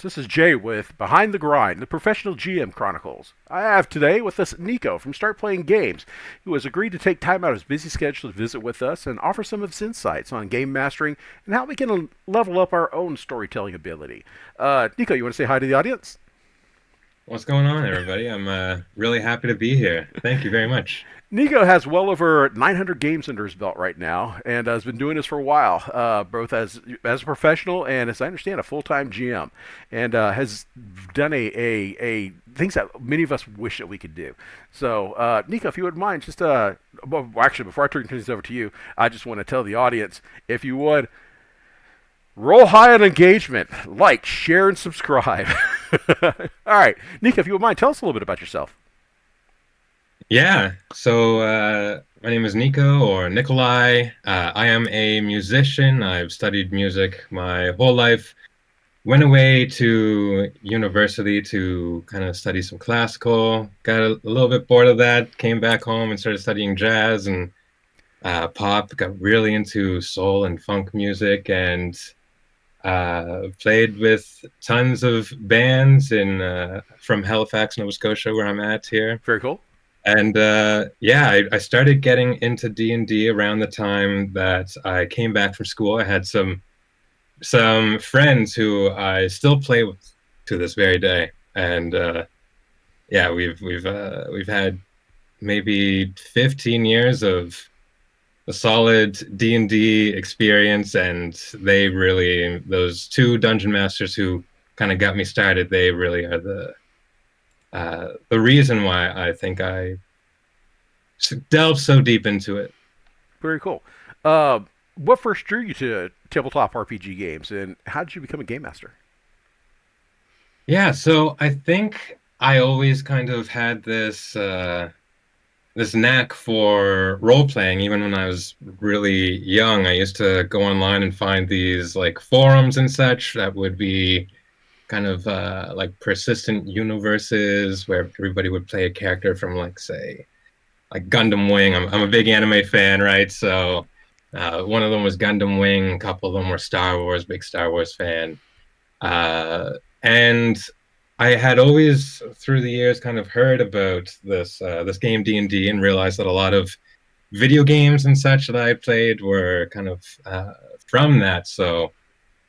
This is Jay with Behind the Grind, the Professional GM Chronicles. I have today with us Nico from Start Playing Games, who has agreed to take time out of his busy schedule to visit with us and offer some of his insights on game mastering and how we can level up our own storytelling ability. Nico, you want to say hi to the audience? What's going on, everybody? I'm really happy to be here. Thank you very much. Nico has well over 900 games under his belt right now, and has been doing this for a while, both as a professional and, as I understand, a full time GM, and has done a things that many of us wish that we could do. So, Nico, if you wouldn't mind, just well, actually, before I turn things over to you, I just want to tell the audience, if you would, roll high on engagement, like, share, and subscribe. All right, Nico, if you would mind, tell us a little bit about yourself. Yeah, so my name is Nico or Nikolai. I am a musician. I've studied music my whole life. Went away to university to kind of study some classical. Got a little bit bored of that. Came back home and started studying jazz and pop. Got really into soul and funk music and played with tons of bands in from Halifax, Nova Scotia, where I'm at here. Very cool. And yeah, I started getting into D&D around the time that I came back from school. I had some friends who I still play with to this very day, and yeah, we've had maybe 15 years of a solid D&D experience, and they really, those two dungeon masters who kind of got me started, they really are the reason why I think I delve so deep into it. Very cool. Uh, what first drew you to tabletop RPG games, and how did you become a game master? Yeah, so I think I always kind of had this knack for role playing. Even when I was really young, I used to go online and find these like forums and such that would be kind of like persistent universes where everybody would play a character from, like, say, like Gundam Wing. I'm a big anime fan, right? So one of them was Gundam Wing, a couple of them were Star Wars, big Star Wars fan. And I had always, through the years, kind of heard about this game D&D and realized that a lot of video games and such that I played were kind of from that. So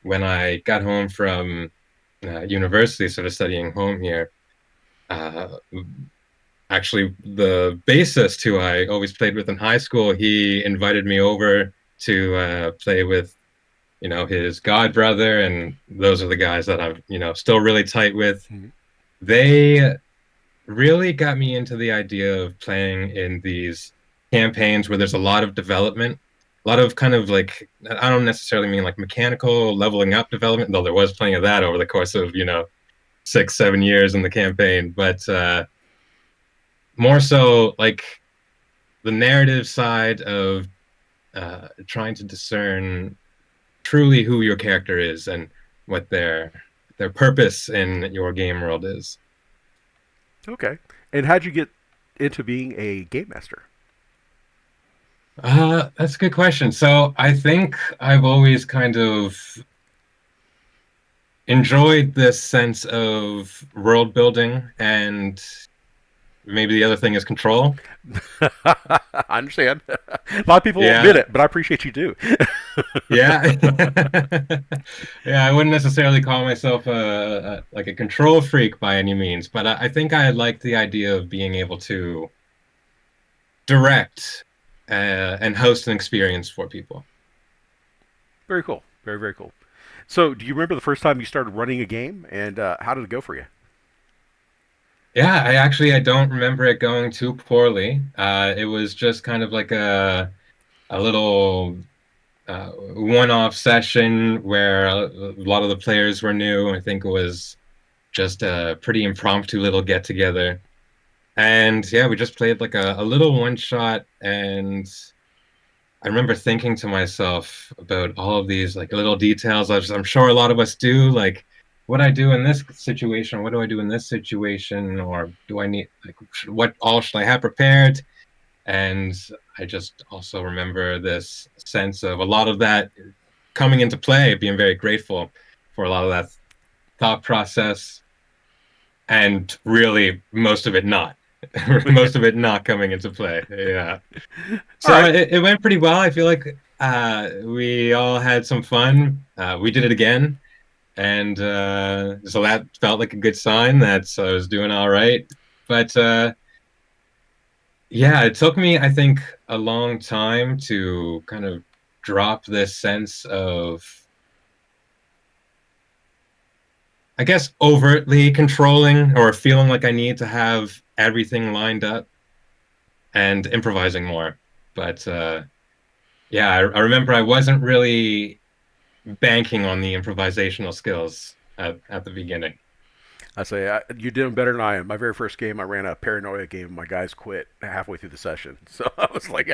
when I got home from university, sort of studying home here, uh, actually the bassist who I always played with in high school, he invited me over to play with, his god brother, and those are the guys that I'm, still really tight with. Mm-hmm. They really got me into the idea of playing in these campaigns where there's a lot of development, a lot of kind of like, I don't necessarily mean like mechanical leveling up development, though there was plenty of that over the course of, 6, 7 years in the campaign, but more so like the narrative side of trying to discern truly who your character is and what their purpose in your game world is. Okay. And how'd you get into being a game master? That's a good question. So I think I've always kind of enjoyed this sense of world building, and maybe the other thing is control. I understand. A lot of people won't admit Yeah, it, but I appreciate you do. yeah, yeah. I wouldn't necessarily call myself like a control freak by any means, but I think I like the idea of being able to direct and host an experience for people. Very cool. Very, very cool. So, do you remember the first time you started running a game, and how did it go for you? Yeah, I don't remember it going too poorly. It was just kind of like a little one-off session where a lot of the players were new. I think it was just a pretty impromptu little get together. And yeah, we just played like a little one shot. And I remember thinking to myself about all of these like little details. I'm sure a lot of us do. Like, what I do in this situation, what do I do in this situation, or do I need, like, what all should I have prepared? And I just also remember this sense of a lot of that coming into play, being very grateful for a lot of that thought process, and really most of it not. Most of it not coming into play. Yeah. All So right. it went pretty well. I feel like we all had some fun. We did it again, and so that felt like a good sign that I was doing all right. But yeah, it took me, I think, a long time to kind of drop this sense of, I guess, overtly controlling or feeling like I need to have everything lined up and improvising more. But yeah, I remember I wasn't really banking on the improvisational skills at the beginning. I say you did them better than I am. My very first game, I ran a paranoia game. My guys quit halfway through the session, so I was like,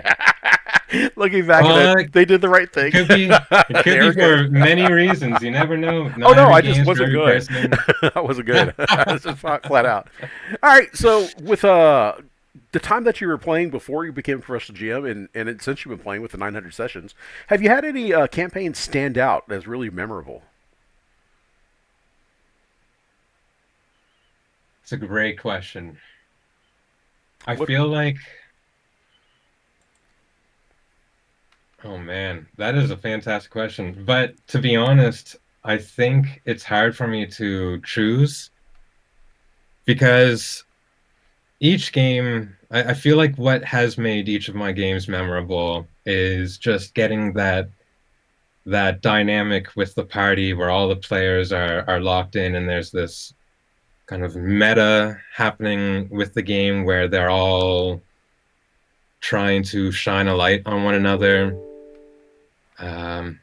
looking back at it, Well, they did the right it thing. could be it could They be were good. for many reasons. You never know. Oh Not no, every I just game is for wasn't every good. person. I wasn't good. It's just flat out. All right, so with the time that you were playing before you became a professional GM, since you've been playing with the 900 sessions, have you had any campaigns stand out as really memorable? It's a great question. I What? feel like, oh man, that is a fantastic question. But to be honest, I think it's hard for me to choose because each game, I feel like what has made each of my games memorable is just getting that dynamic with the party where all the players are locked in and there's this kind of meta happening with the game where they're all trying to shine a light on one another. Um,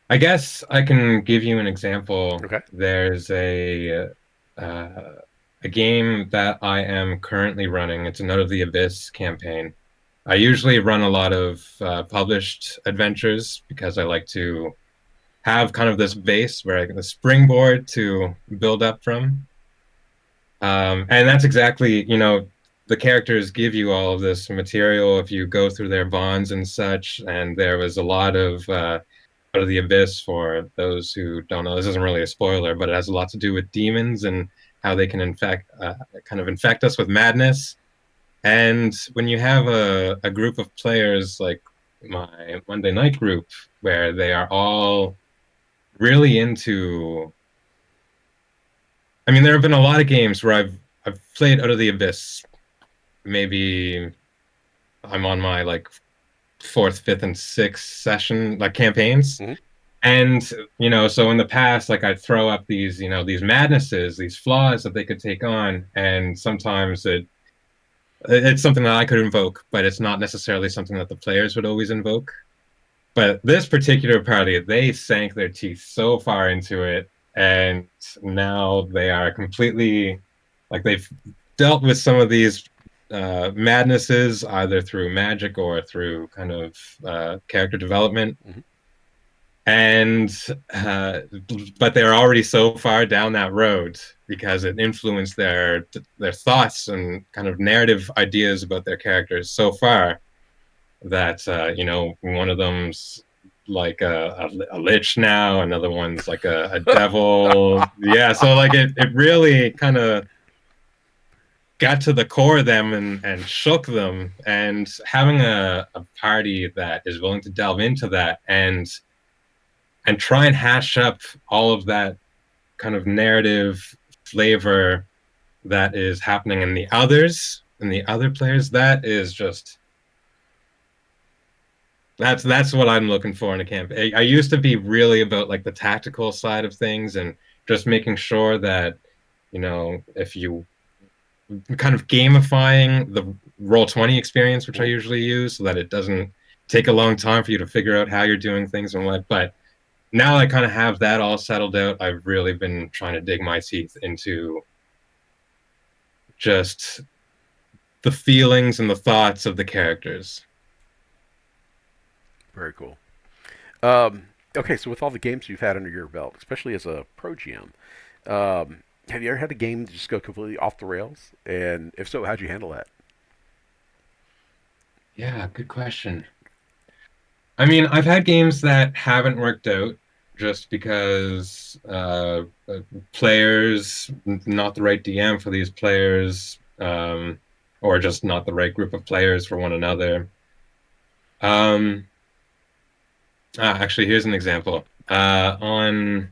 I guess I can give you an example. Okay. There's uh, a game that I am currently running. It's a Note of the Abyss campaign. I usually run a lot of published adventures because I like to have kind of this base where I can a springboard to build up from. And that's exactly, the characters give you all of this material if you go through their bonds and such. And there was a lot of Out of the Abyss, for those who don't know. This isn't really a spoiler, but it has a lot to do with demons and how they can kind of infect us with madness. And when you have a group of players like my Monday night group, where they are all really into, I mean, there have been a lot of games where I've played Out of the Abyss. Maybe I'm on my like fourth, fifth, and sixth session, like campaigns. Hmm. And, so in the past, like I'd throw up these madnesses, these flaws that they could take on. And sometimes it's something that I could invoke, but it's not necessarily something that the players would always invoke. But this particular party, they sank their teeth so far into it, and now they are completely like they've dealt with some of these madnesses either through magic or through kind of character development, Hmm. and uh, but they're already so far down that road because it influenced their thoughts and kind of narrative ideas about their characters so far that one of them's like a lich now, another one's like a devil. Yeah, so like it really kind of got to the core of them and shook them. And having a party that is willing to delve into that and try and hash up all of that kind of narrative flavor that is happening in the others and the other players, that is just that's what I'm looking for in a camp. I used to be really about like the tactical side of things and just making sure that, if you kind of gamifying the Roll20 experience, which I Hmm. usually use, so that it doesn't take a long time for you to figure out how you're doing things and what. But now I kind of have that all settled out. I've really been trying to dig my teeth into just the feelings and the thoughts of the characters. Very cool. Okay, so with all the games you've had under your belt, especially as a pro GM, have you ever had a game just go completely off the rails? And if so, how'd you handle that? Yeah, good question. I mean, I've had games that haven't worked out. just because players, not the right DM for these players, or just not the right group of players for one another. Um, Actually, here's an example. On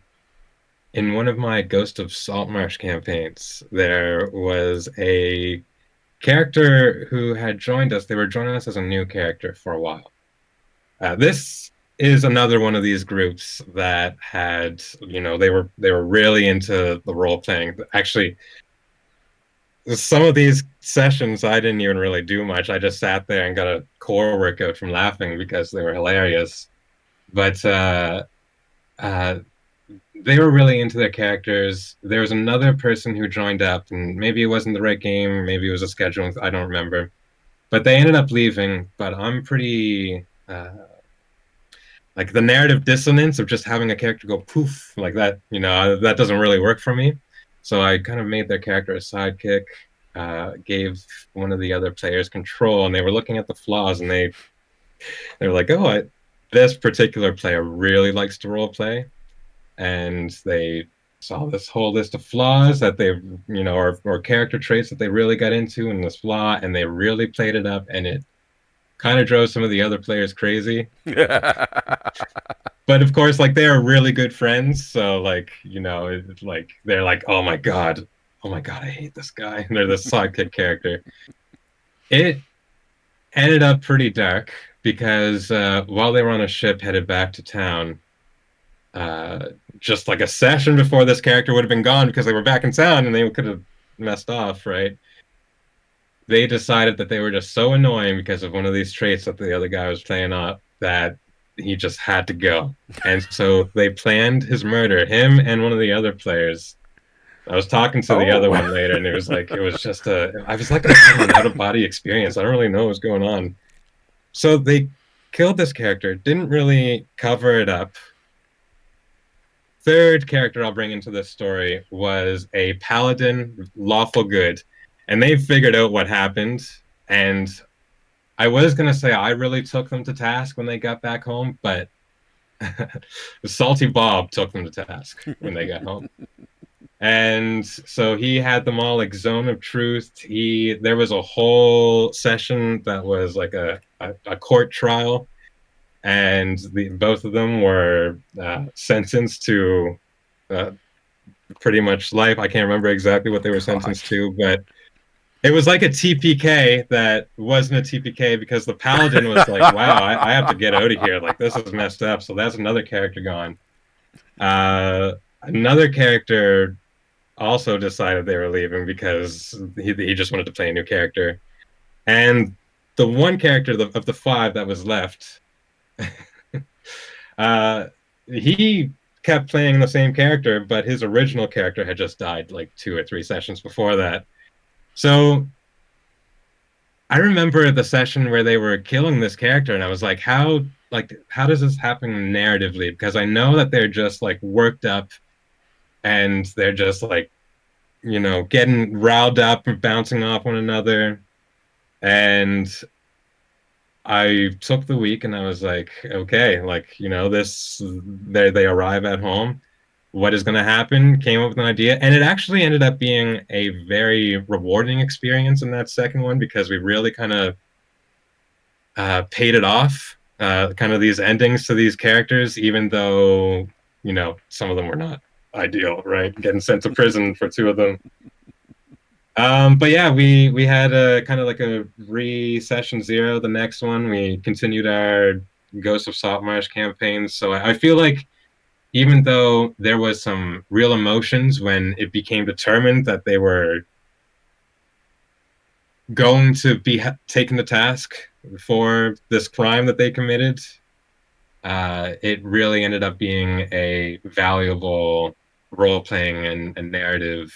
In one of my Ghost of Saltmarsh campaigns, there was a character who had joined us. They were joining us as a new character for a while. This is another one of these groups that had, they were really into the role playing. Actually, some of these sessions I didn't even really do much. I just sat there and got a core workout from laughing because they were hilarious. But uh, they were really into their characters. There was another person who joined up, and maybe it wasn't the right game, maybe it was a schedule. I don't remember. But they ended up leaving. But I'm pretty like the narrative dissonance of just having a character go poof like that. That doesn't really work for me. So I kind of made their character a sidekick. Gave one of the other players control, and they were looking at the flaws, and they were like, "Oh, this particular player really likes to role play," and they saw this whole list of flaws that they, or character traits that they really got into in this flaw, and they really played it up, and it kind of drove some of the other players crazy. But of course, like they are really good friends, so like like they're like, oh my god, I hate this guy. And they're the sidekick character. It ended up pretty dark because while they were on a ship headed back to town, uh, just like a session before this character would have been gone because they were back in town and they could have messed off, right? They decided that they were just so annoying because of one of these traits that the other guy was playing up that he just had to go. And so they planned his murder, him and one of the other players. I was talking to the other Oh. one later, and it was just I was like having an out of body experience. I don't really know what's going on. So they killed this character, didn't really cover it up. Third character I'll bring into this story was a paladin, lawful good. And they figured out what happened. And I was going to say I really took them to task when they got back home, but Salty Bob took them to task when they got home. And so he had them all like zone of truth. There was a whole session that was like a court trial, and both of them were sentenced to uh, pretty much life. I can't remember exactly what they were sentenced Gosh. to, but it was like a TPK that wasn't a TPK because the paladin was like, "Wow, I have to get out of here. Like this is messed up." So that's another character gone. Another character also decided they were leaving because he just wanted to play a new character, and the one character of the five that was left, uh, he kept playing the same character, but his original character had just died like 2 or 3 sessions before that. So I remember the session where they were killing this character, and I was how does this happen narratively? Because I know that they're just like worked up and they're just like, getting riled up and bouncing off one another. And I took the week and I was like, okay, like, they arrive at home. What is going to happen? Came up with an idea. And it actually ended up being a very rewarding experience in that second one because we really kind of paid it off, kind of these endings to these characters, even though, some of them were not ideal, right? Getting sent to prison for two of them. But yeah, we had a kind of like a re-session zero. The next one, we continued our Ghost of Saltmarsh campaigns. So I feel like even though there was some real emotions when it became determined that they were going to be taken to task for this crime that they committed, it really ended up being a valuable role playing and narrative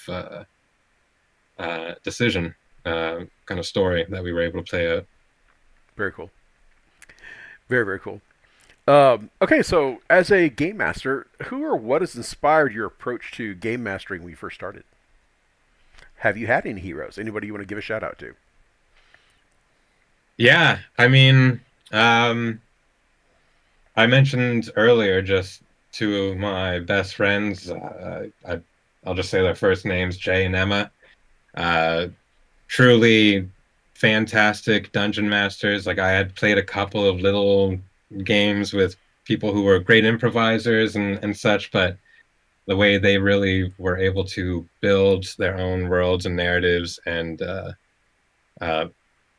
decision, kind of story that we were able to play out. Very cool. Very, very cool. Okay, so as a game master, who or what has inspired your approach to game mastering when you first started? Have you had any heroes? Anybody you want to give a shout out to? Yeah, I mean, I mentioned earlier just two of my best friends. I'll just say their first names, Jay and Emma. Uh, Truly fantastic dungeon masters. Like I had played a couple of little games with people who were great improvisers and such, but the way they really were able to build their own worlds and narratives and uh,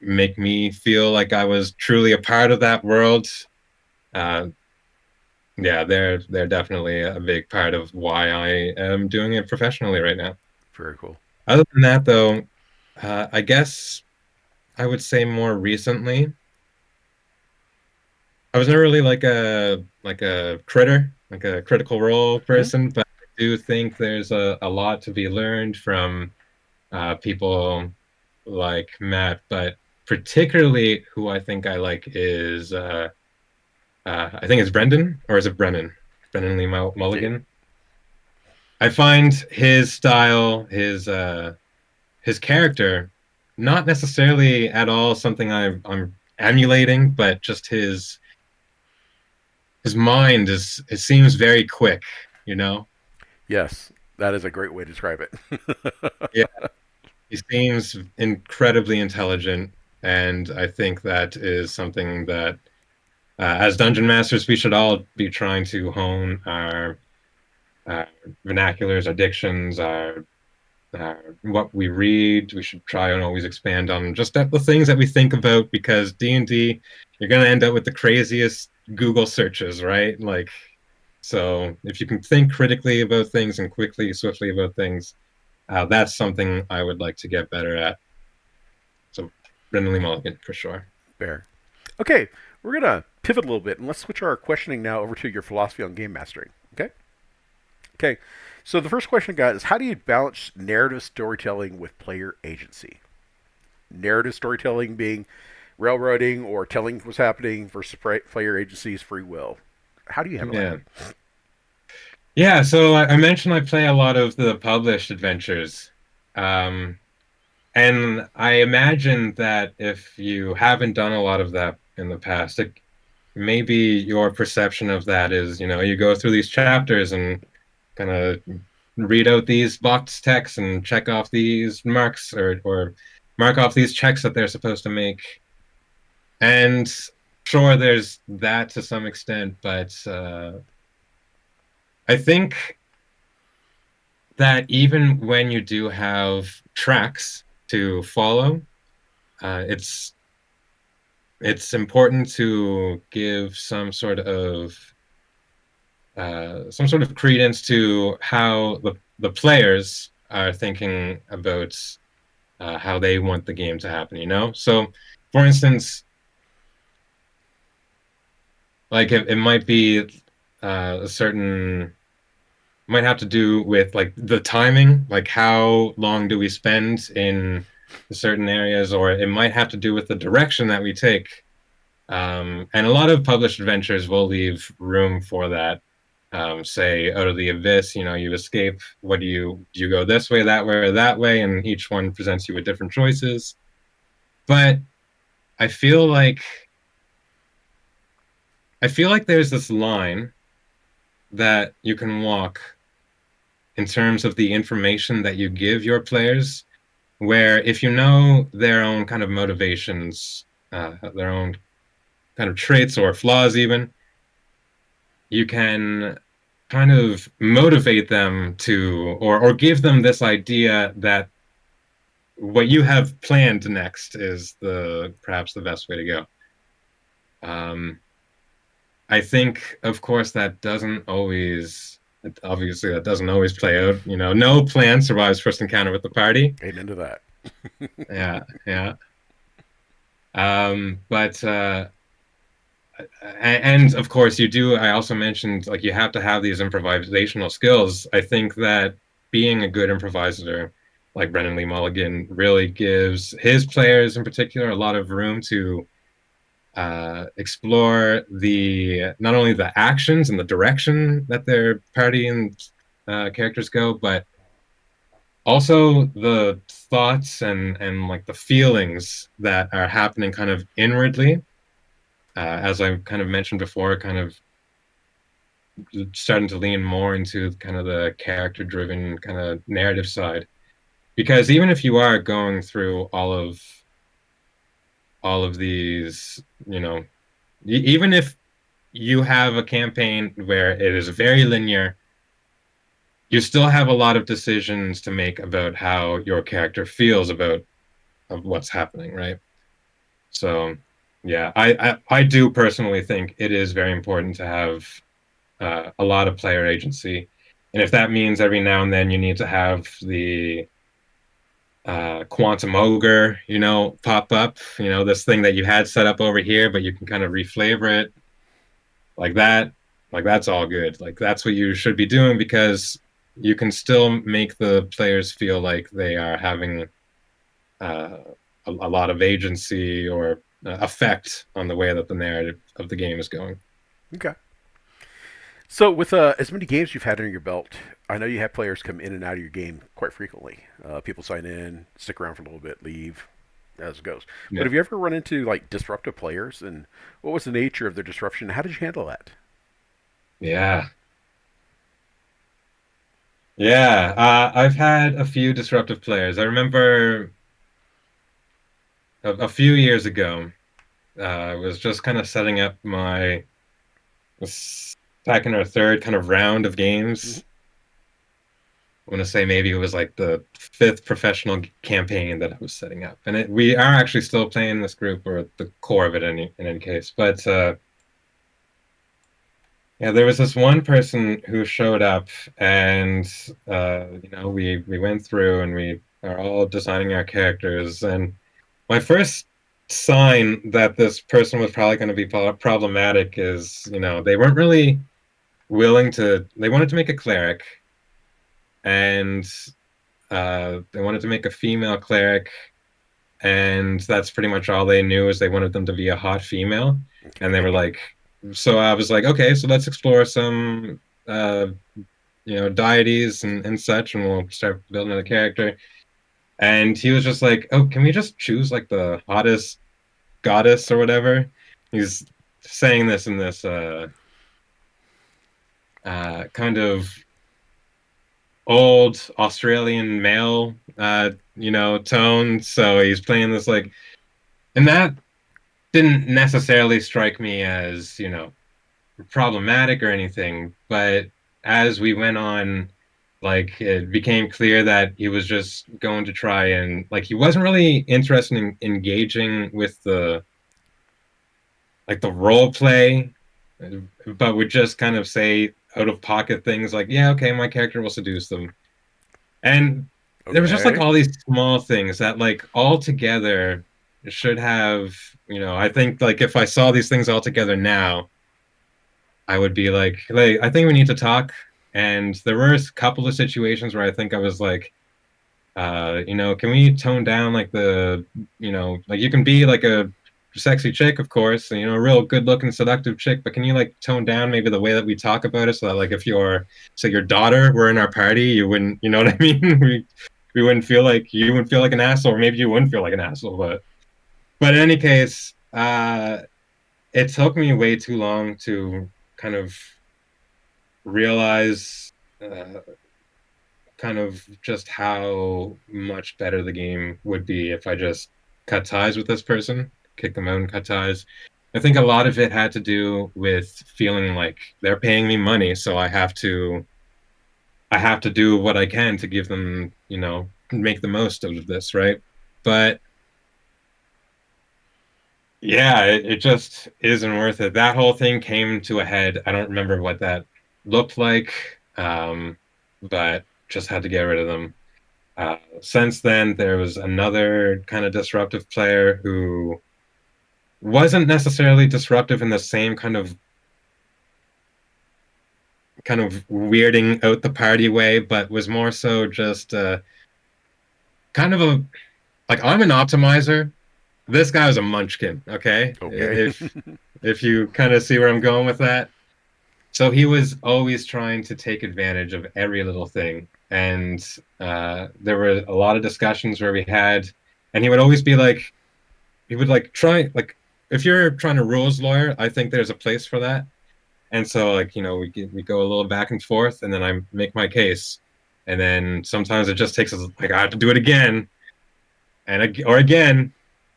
make me feel like I was truly a part of that world. Uh, yeah, they're definitely a big part of why I am doing it professionally right now. Very cool. Other than that, though, I guess I would say more recently, I was never really like a critter, like a critical role Hmm. person, but I do think there's a lot to be learned from people like Matt, but particularly who I think I like is I think it's Brendan, or is it Brennan? Brennan Lee Okay. Mulligan. I find his style, his character, not necessarily at all something I'm emulating, but just his mind is it seems very quick, you know? Yes, that is a great way to describe it. Yeah, he seems incredibly intelligent, and I think that is something that as dungeon masters we should all be trying to hone our vernaculars, our dictions, our what we read. We should try and always expand on just the things that we think about because D&D, you're going to end up with the craziest Google searches, right? Like, so if you can think critically about things and quickly, swiftly about things, that's something I would like to get better at. So, Brendan Lee Mulligan for sure. Fair. Okay, we're gonna pivot a little bit and let's switch our questioning now over to your philosophy on game mastering. Okay. Okay. So the first question I got is how do you balance narrative storytelling with player agency? Narrative storytelling being railroading or telling what's happening versus player agency's free will. How do you handle that? Yeah. Yeah, so I mentioned I play a lot of the published adventures. Um, and I imagine that if you haven't done a lot of that in the past, maybe your perception of that is, you go through these chapters and kind of read out these box texts and check off these marks or mark off these checks that they're supposed to make. And sure, there's that to some extent, but I think that even when you do have tracks to follow, it's important to give some sort of credence to how the players are thinking about how they want the game to happen. So for instance, like it might be a certain might have to do with like the timing, like how long do we spend in certain areas, or it might have to do with the direction that we take. And a lot of published adventures will leave room for that. Say out of the abyss, you escape. What do you go this way, that way, or that way? And each one presents you with different choices. But I feel like I feel like there's this line that you can walk in terms of the information that you give your players, where if you know their own kind of motivations, their own kind of traits or flaws, even, you can kind of motivate them to, or give them this idea that what you have planned next is perhaps the best way to go. Um, I think, of course, obviously that doesn't always play out. No plan survives first encounter with the party. Amen to that. Yeah, yeah. But and of course you do. I also mentioned like you have to have these improvisational skills. I think that being a good improviser, like Brendan Lee Mulligan, really gives his players in particular a lot of room to explore the not only the actions and the direction that their party and characters go, but also the thoughts and like the feelings that are happening kind of inwardly, as I kind of mentioned before, kind of starting to lean more into kind of the character driven kind of narrative side. Because even if you are going through all of these, even if you have a campaign where it is very linear, you still have a lot of decisions to make about how your character feels about of what's happening, right? So, yeah, I do personally think it is very important to have a lot of player agency, and if that means every now and then you need to have the quantum ogre, pop up, this thing that you had set up over here, but you can kind of reflavor it like that. Like that's all good. Like that's what you should be doing because you can still make the players feel like they are having uh, a lot of agency or effect on the way that the narrative of the game is going. Okay. So, with as many games you've had under your belt, I know you have players come in and out of your game quite frequently. People sign in, stick around for a little bit, leave, as it goes. But Yeah. have you ever run into like disruptive players, and what was the nature of their disruption? How did you handle that? Yeah. Yeah. I've had a few disruptive players. I remember a few years ago, I was just kind of setting up my second or third kind of round of Mm-hmm. games. I want to say maybe it was like the fifth professional campaign that I was setting up, and we are actually still playing this group, or at the core of it, in any case. But yeah, there was this one person who showed up, and we went through and we are all designing our characters, and my first sign that this person was probably going to be problematic is, they weren't really willing to. They wanted to make a cleric, and they wanted to make a female cleric, and that's pretty much all they knew is they wanted them to be a hot female. And they were Okay. like, so I was like, okay, so let's explore some, deities and such, and we'll start building a character. And he was just like, oh, can we just choose like the hottest goddess or whatever? He's saying this in this kind of old Australian male, tone. So he's playing this like, and that didn't necessarily strike me as, problematic or anything. But as we went on, like it became clear that he was just going to try and like he wasn't really interested in engaging with the role play, but would just kind of say out of pocket things like, yeah, okay, my character will seduce them. And there was just like Okay. all these small things that like all together should have, I think like if I saw these things all together now, I would be like, hey, I think we need to talk. And there were a couple of situations where I think I was like, can we tone down like like you can be like a sexy chick, of course, and, a real good looking, seductive chick, but can you like tone down maybe the way that we talk about it so that like if say your daughter were in our party, you wouldn't, you know what I mean? We wouldn't feel like you wouldn't feel like an asshole, or maybe you wouldn't feel like an asshole, but in any case, it took me way too long to kind of realize kind of just how much better the game would be if I just cut ties with this person, kick them out and cut ties. I think a lot of it had to do with feeling like they're paying me money, so I have to do what I can to give them, make the most out of this, right? But yeah, it just isn't worth it. That whole thing came to a head. I don't remember what that looked like, but just had to get rid of them. Since then, there was another kind of disruptive player who wasn't necessarily disruptive in the same kind of weirding out the party way, but was more so just kind of a like I'm an optimizer. This guy was a munchkin. Okay, Okay. if you kind of see where I'm going with that. So he was always trying to take advantage of every little thing. And there were a lot of discussions where we had, and he would always be like, he would like try, like, if you're trying to rules lawyer, I think there's a place for that. And so like, we go a little back and forth, and then I make my case. And then sometimes it just takes us like I have to do it again or again.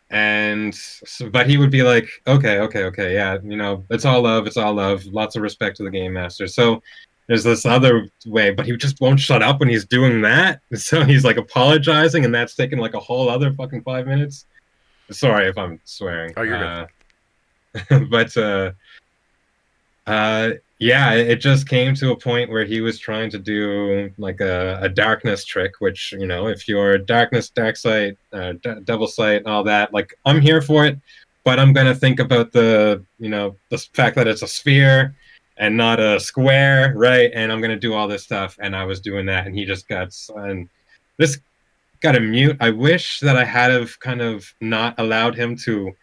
And so, but he would be like, okay, okay, okay, yeah, it's all love, it's all love, lots of respect to the game master. So there's this other way, but he just won't shut up when he's doing that. So he's like apologizing, and that's taking like a whole other fucking 5 minutes. Sorry if I'm swearing. Oh, you're good. But uh, yeah, it just came to a point where he was trying to do like a darkness trick, which, if you're darkness, dark sight, devil sight, all that, like I'm here for it, but I'm gonna think about the fact that it's a sphere and not a square, right? And I'm gonna do all this stuff, and I was doing that, and he just and this got a mute. I wish that I had have kind of not allowed him to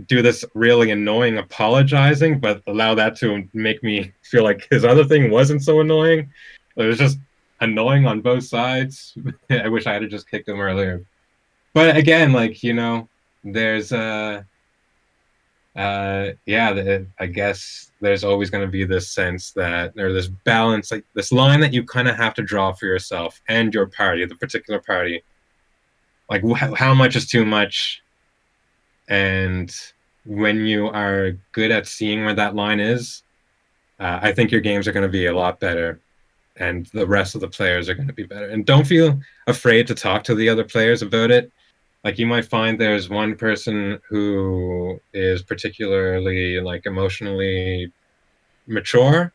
do this really annoying apologizing, but allow that to make me feel like his other thing wasn't so annoying. It was just annoying on both sides. I wish I had just kicked him earlier. But again, like, there's yeah, I guess there's always going to be this sense that, or this balance, like this line that you kind of have to draw for yourself and your party, the particular party. Like, how much is too much? And when you are good at seeing where that line is, I think your games are going to be a lot better, and the rest of the players are going to be better. And don't feel afraid to talk to the other players about it. Like, you might find there's one person who is particularly like emotionally mature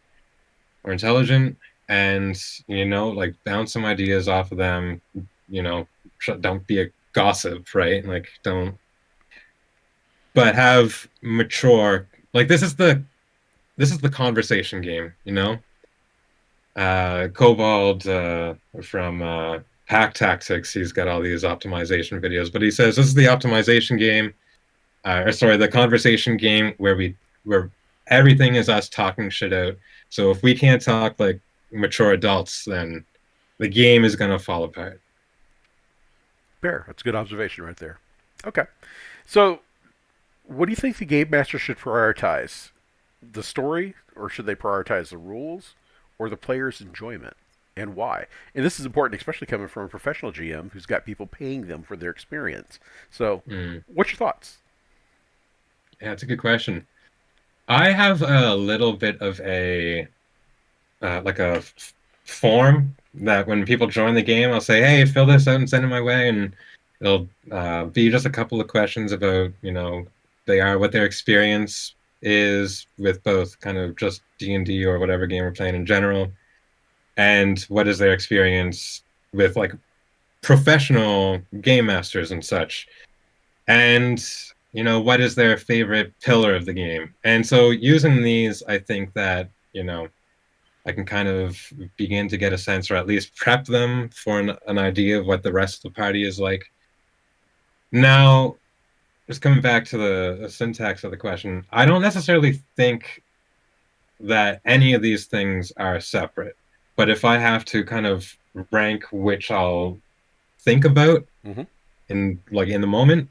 or intelligent, and like bounce some ideas off of them. You know, don't be a gossip, right? Like, don't, but have mature. Like, this is the conversation game, Cobalt from Hack Tactics, he's got all these optimization videos, but he says this is the optimization game, or sorry, the conversation game where everything is us talking shit out. So if we can't talk like mature adults, then the game is gonna fall apart. Fair. That's a good observation right there. Okay. So, what do you think the game master should prioritize? The story, or should they prioritize the rules, or the player's enjoyment? And why? And this is important, especially coming from a professional GM who's got people paying them for their experience. So, Mm. what's your thoughts? Yeah, it's a good question. I have a little bit of a like a form that when people join the game, I'll say, "Hey, fill this out and send it my way," and it'll be just a couple of questions about what their experience is with both kind of just D&D or whatever game we're playing in general, and what is their experience with like professional game masters and such, and what is their favorite pillar of the game. And so using these, I think that I can kind of begin to get a sense, or at least prep them for an idea of what the rest of the party is like. Now, just coming back to the syntax of the question, I don't necessarily think that any of these things are separate. But if I have to kind of rank which I'll think about Mm-hmm. in the moment,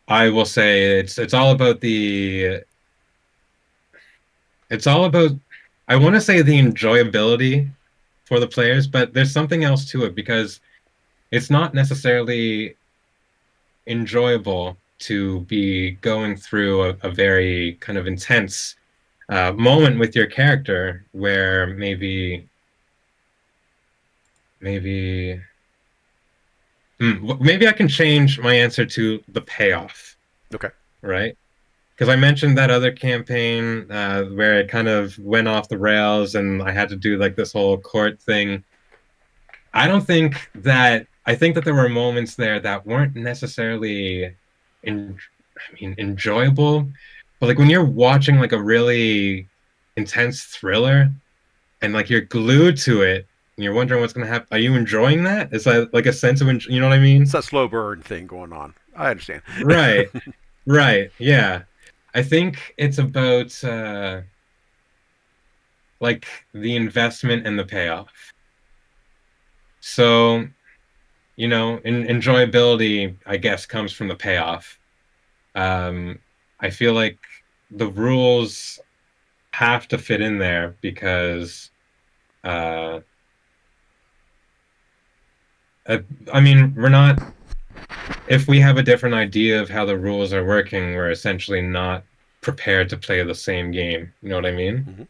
I will say it's all about I want to say the enjoyability for the players, but there's something else to it because it's not necessarily enjoyable to be going through a very kind of intense moment with your character where maybe maybe I can change my answer to the payoff, Okay. right? Because I mentioned that other campaign where it kind of went off the rails and I had to do like this whole court thing. I don't think that I think that there were moments there that weren't necessarily in I mean enjoyable, but like when you're watching like a really intense thriller and like you're glued to it and you're wondering what's going to happen, are you enjoying that? Is that like a sense of you know what I It's mean? that slow burn thing going on. I understand. Right. Right. Yeah. I think it's about like the investment and the payoff. So, enjoyability, I guess, comes from the payoff. Um, I feel like the rules. have to fit in there because uh, I, I mean, we're not, if we have a different idea of how the rules are working, we're essentially not prepared to play the same game. You know what I mean?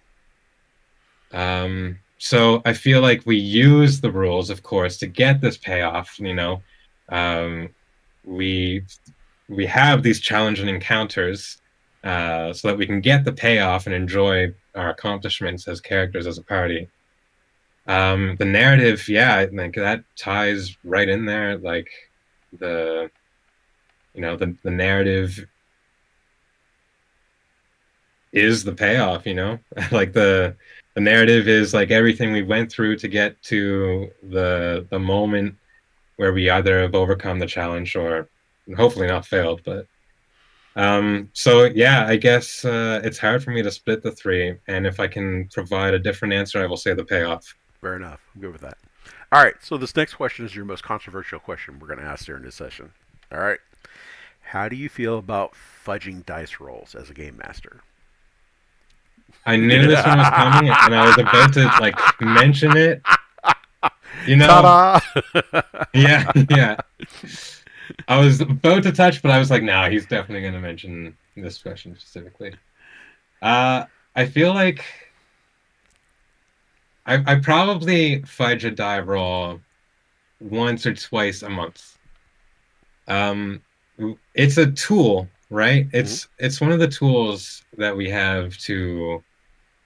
Hmm. So I feel like we use the rules, of course, to get this payoff. Um, we we have these challenging encounters so that we can get the payoff and enjoy our accomplishments as characters as a party. The narrative, yeah, like that ties right in there. Like the the narrative is the payoff. Like the narrative is like everything we went through to get to the moment where we either have overcome the challenge or hopefully not failed. But so yeah, I guess it's hard for me to split the three, and if I can provide a different answer, I will say the payoff. Fair enough. I'm good with that. All right. So this next question is your most controversial question we're going to ask during this session. All right. How do you feel about fudging dice rolls as a game master? I knew this one was coming, and I was about to like mention it. You know, Ta-da! yeah, yeah. I was about to touch, but I was like, nah, he's definitely going to mention this question specifically. Uh, I feel like I probably fudge a die roll once or twice a month. Um, it's a tool, right? Mhm. It's one of the tools that we have to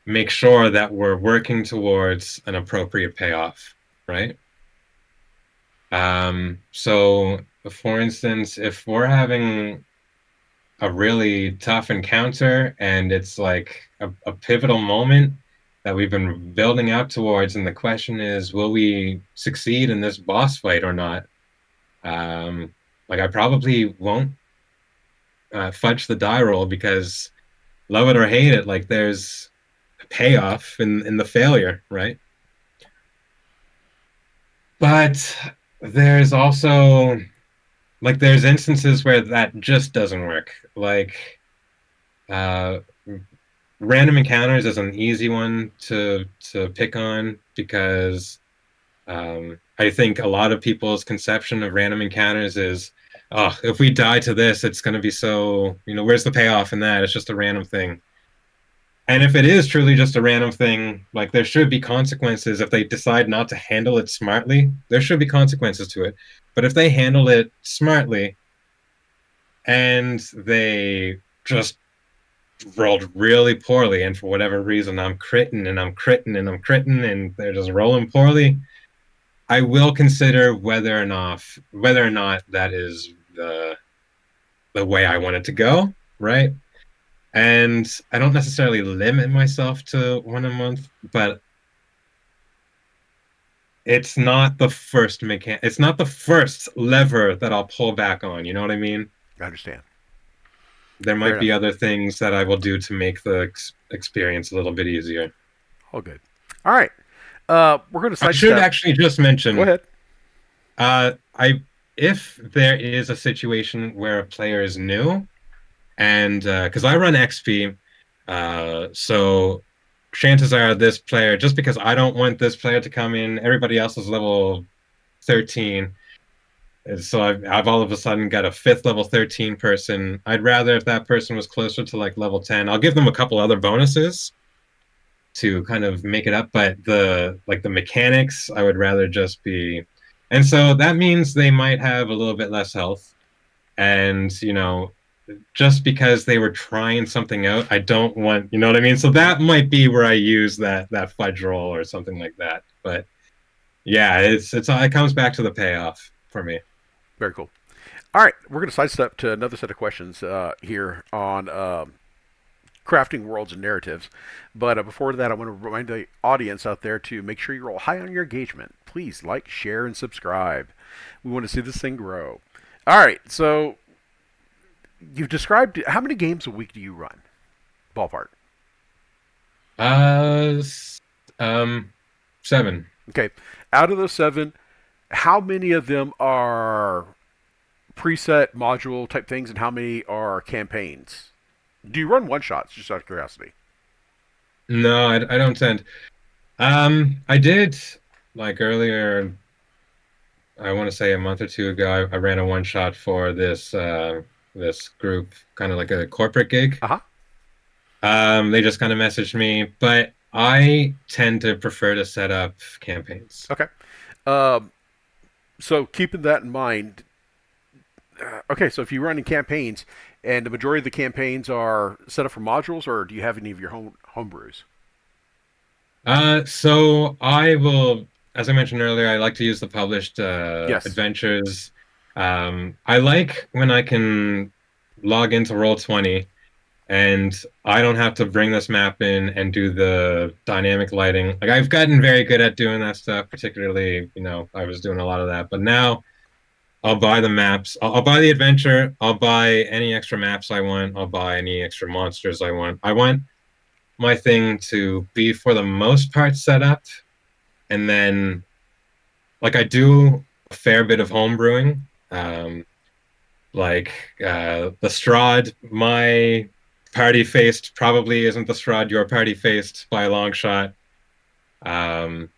make sure that we're working towards an appropriate payoff, right? So for instance, if we're having a really tough encounter and it's like a pivotal moment that we've been building out towards, and the question is, will we succeed in this boss fight or not? Like I probably won't fudge the die roll because love it or hate it, like there's a payoff in the failure, right? But there's also like there's instances where that just doesn't work. Like uh, random encounters is an easy one to pick on because I think a lot of people's conception of random encounters is, oh, if we die to this, it's going to be so, where's the payoff in that? It's just a random thing. And if it is truly just a random thing, like there should be consequences if they decide not to handle it smartly. There should be consequences to it. But if they handle it smartly and they just rolled really poorly, and for whatever reason I'm critting and I'm critting and I'm critting and they're just rolling poorly, I will consider whether or not that is the way I want it to go, right? And I don't necessarily limit myself to one a month, but it's not the first lever that I'll pull back on, you know what I mean? I understand. There Fair might be enough. other things that I will do to make the experience a little bit easier. All good. All right. We're going to I should sidestep. actually just Go mention, ahead. I if there is a situation where a player is new, and because I run XP, so chances are this player, just because I don't want this player to come in, everybody else is level 13. And so I've all of a sudden got a fifth level 13 person. I'd rather if that person was closer to like level 10. I'll give them a couple other bonuses to kind of make it up, but the mechanics, I would rather just be. And so that means they might have a little bit less health. And, just because they were trying something out, I don't want, you know what I mean? So Hmm. that might be where I use that fudge roll or something like that. But yeah, it comes back to the payoff for me. Very cool. All right. We're going to sidestep to another set of questions here on crafting worlds and narratives. But before that, I want to remind the audience out there to make sure you roll high on your engagement. Please like, share, and subscribe. We want to see this thing grow. All right. So you've described how many games a week do you run? Ballpark. Uh, s- um, 7. Okay. Out of those seven, how many of them are preset module type things, and how many are campaigns? Do you run one shots? Just out of curiosity. No, I don't tend. I did like earlier, I want to say a month or two ago, I ran a one shot for this group, kind of like a corporate gig. Uh huh. They just kind of messaged me, but I tend to prefer to set up campaigns. Okay. Um, so keeping that in mind, okay. So if you're running campaigns, and the majority of the campaigns are set up for modules, or do you have any of your home brews? So I will, as I mentioned earlier, I like to use the published Yes. adventures. I like when I can log into Roll20 and I don't have to bring this map in and do the dynamic lighting. Like I've gotten very good at doing that stuff, particularly, I was doing a lot of that. But now I'll buy the maps. I'll buy the adventure. I'll buy any extra maps I want. I'll buy any extra monsters I want. I want my thing to be for the most part set up, and then like I do a fair bit of home brewing. Like the Strahd, my party faced probably isn't the Strahd your party faced by a long shot. Um,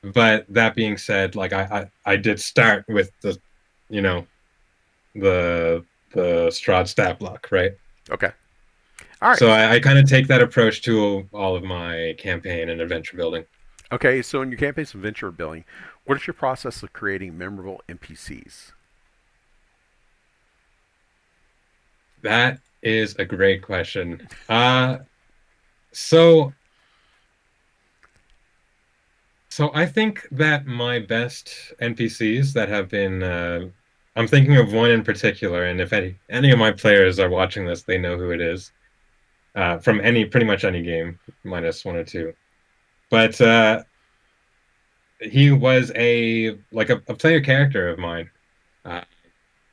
but that being said, like I did start with you know, the Strahd stat block, right? Okay. All right. So I kind of take that approach to all of my campaign and adventure building. Okay. So in your campaigns of venture building, what is your process of creating memorable NPCs? That is a great question. So So I think that my best NPCs that have been I'm thinking of one in particular, and if any of my players are watching this, they know who it is. From any pretty much any game, minus one or two. But he was a player character of mine. Uh,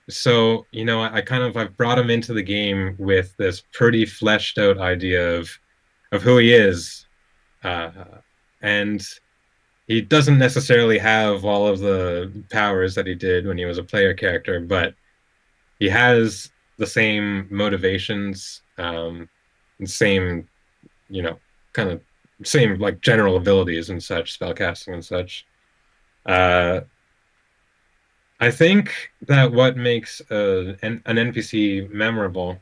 so I kind of I've brought him into the game with this pretty fleshed out idea of who he is. Uh, and he doesn't necessarily have all of the powers that he did when he was a player character, but he has the same motivations, and same, you know, kind of same like general abilities and such, spellcasting and such. Uh, I think that what makes an NPC memorable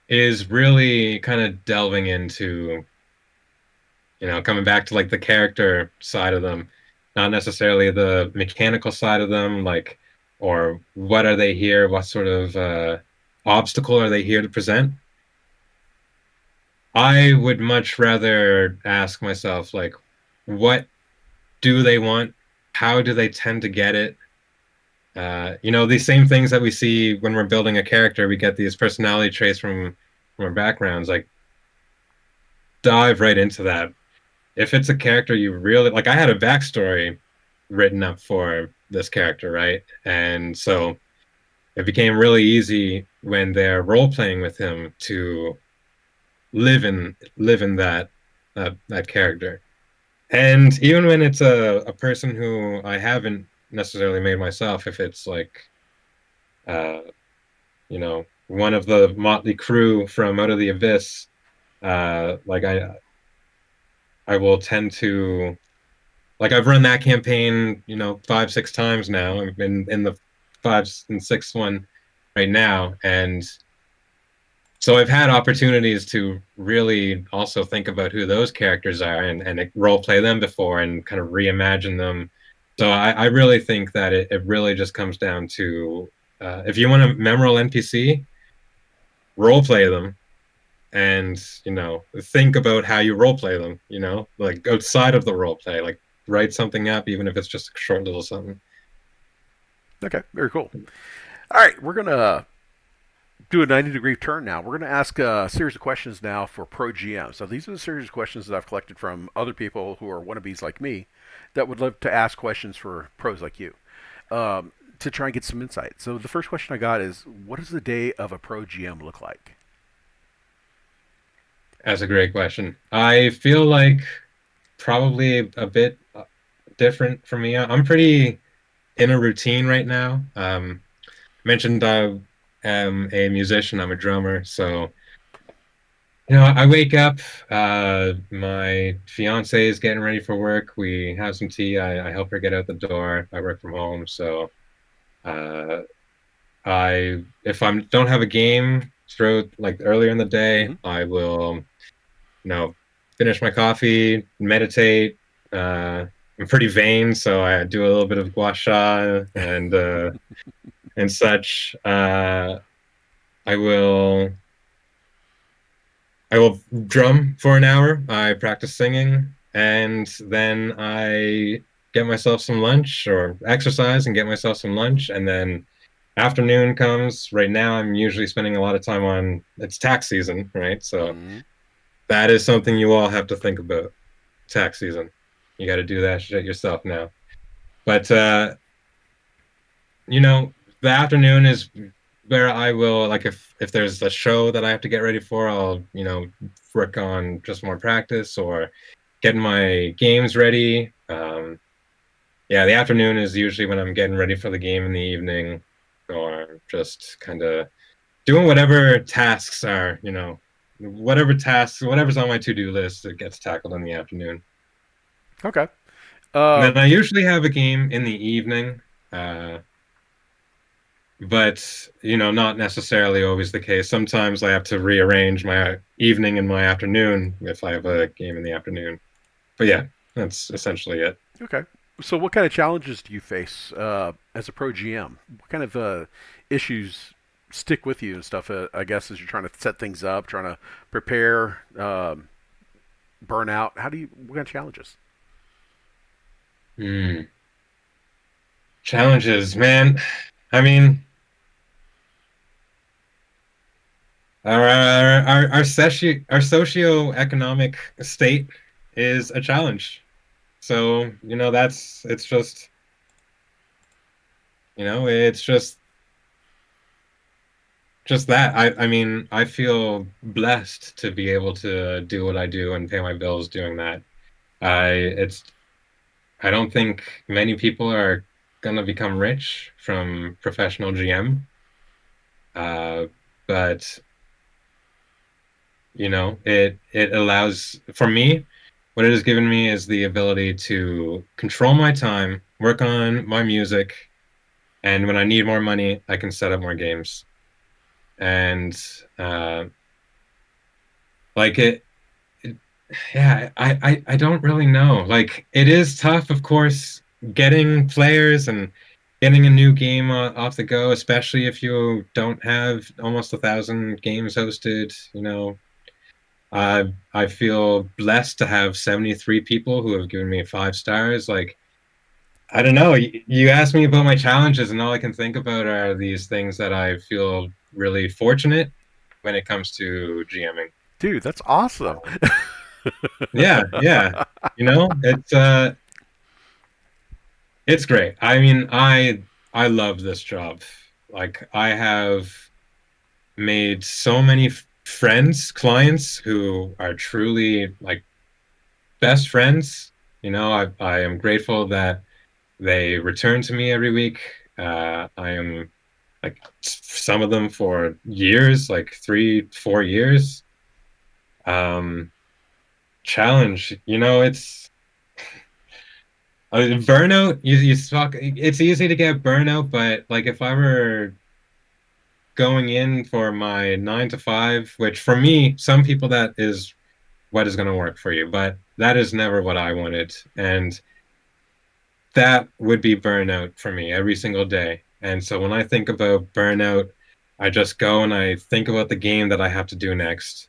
is really kind of delving into coming back to like the character side of them, not necessarily the mechanical side of them, like, or what are they here? What sort of obstacle are they here to present? I would much rather ask myself, like, what do they want? How do they tend to get it? These same things that we see when we're building a character, we get these personality traits from our backgrounds. Like, dive right into that. If it's a character you really like, I had a backstory written up for this character, right? And so it became really easy when they're role playing with him to live in that character. And even when it's a person who I haven't necessarily made myself, if it's like uh, one of the motley crew from Out of the Abyss, like I will tend to like I've run that campaign, 5, 6 times now. I'm in the five and sixth one right now, and so I've had opportunities to really also think about who those characters are and role play them before and kind of reimagine them. So I really think that it really just comes down to if you want a memorable NPC, role play them and think about how you role play them, like outside of the role play, like write something up, even if it's just a short little something. Okay. Very cool. All right. We're gonna do a 90-degree turn now. We're going to ask a series of questions now for Pro GM. So these are the series of questions that I've collected from other people who are wannabes like me that would love to ask questions for pros like you to try and get some insight. So the first question I got is, what does the day of a Pro GM look like? That's a great question. I feel like probably a bit different for me. I'm pretty in a routine right now. Mentioned I am a musician, I'm a drummer, so I wake up, my fiance is getting ready for work. We have some tea. I help her get out the door. I work from home, so uh, I if I don't have a game throughout like earlier in the day, Hmm. I will, finish my coffee, meditate. I'm pretty vain, so I do a little bit of gua sha and such. I will I will drum for an hour. I practice singing, and then I get myself some lunch or exercise and get myself some lunch, and then afternoon comes. Right now, I'm usually spending a lot of time on it's tax season, right? So Hmm. that is something you all have to think about. Tax season. You got to do that shit yourself now. But you know, the afternoon is where I will like if there's a show that I have to get ready for, I'll, work on just more practice or getting my games ready. Yeah, the afternoon is usually when I'm getting ready for the game in the evening or just kind of doing whatever tasks are, whatever's on my to-do list that gets tackled in the afternoon. Okay. And Uh, then I usually have a game in the evening. Uh, but not necessarily always the case. Sometimes I have to rearrange my evening and my afternoon if I have a game in the afternoon. But yeah, that's essentially it. okay. So, what kind of challenges do you face as a pro GM? What kind of issues stick with you and stuff? I guess as you're trying to set things up, trying to prepare, burn out. How do you? What kind of challenges? Hmm. Challenges, man. I mean, our socioeconomic state is a challenge. So, that's it's just, it's just that. I mean, I feel blessed to be able to do what I do and pay my bills doing that. It's I don't think many people are gonna become rich from professional GM. Uh, but it allows for me, what it has given me is the ability to control my time, work on my music, and when I need more money, I can set up more games. And uh, like it yeah, I don't really know. Like, it is tough, of course, getting players and getting a new game off the go, especially if you don't have almost 1,000 games hosted. I feel blessed to have 73 people who have given me 5 stars. Like, I don't know. You asked me about my challenges, and all I can think about are these things that I feel really fortunate when it comes to GMing. Dude, that's awesome. Yeah, yeah. It's great. I mean, I love this job. Like, I have made so many friends, clients who are truly like best friends. I am grateful that they return to me every week. I am like some of them for years, like 3, 4 years. Um, Challenge, it's burnout. You talk. It's easy to get burnout, but like if I were going in for my 9 to 5, which for me, some people that is what is going to work for you, but that is never what I wanted, and that would be burnout for me every single day. And so when I think about burnout, I just go and I think about the game that I have to do next,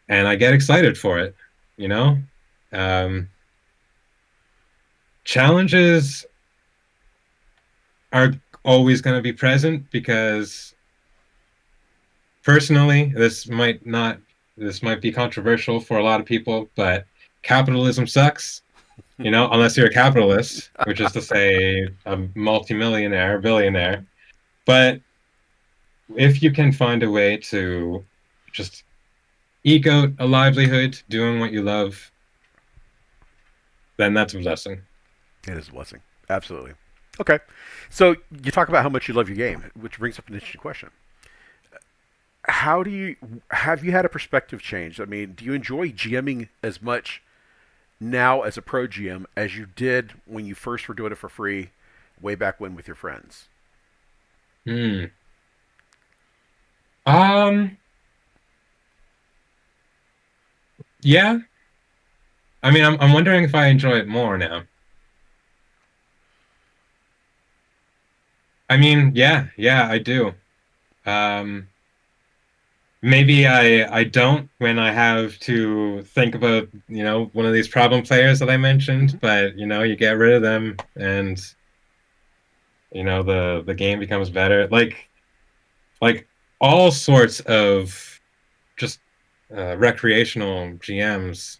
and I get excited for it. You know, um, Challenges are always going to be present because personally, this might be controversial for a lot of people, but capitalism sucks, unless you're a capitalist, which is to say a multimillionaire, billionaire. But if you can find a way to just eke out a livelihood doing what you love, then that's a blessing. It is a blessing. Absolutely. Okay. So you talk about how much you love your game, which brings up an interesting question. how do you have you had a perspective change? I mean, do you enjoy GMing as much now as a pro GM as you did when you first were doing it for free way back when with your friends? Hmm. Um, yeah. I mean, I'm wondering if I enjoy it more now. I mean, yeah, I do. Um, maybe I don't when I have to think about, one of these problem players that I mentioned, Mm-hmm. but you get rid of them and the game becomes better. Like all sorts of just recreational GMs.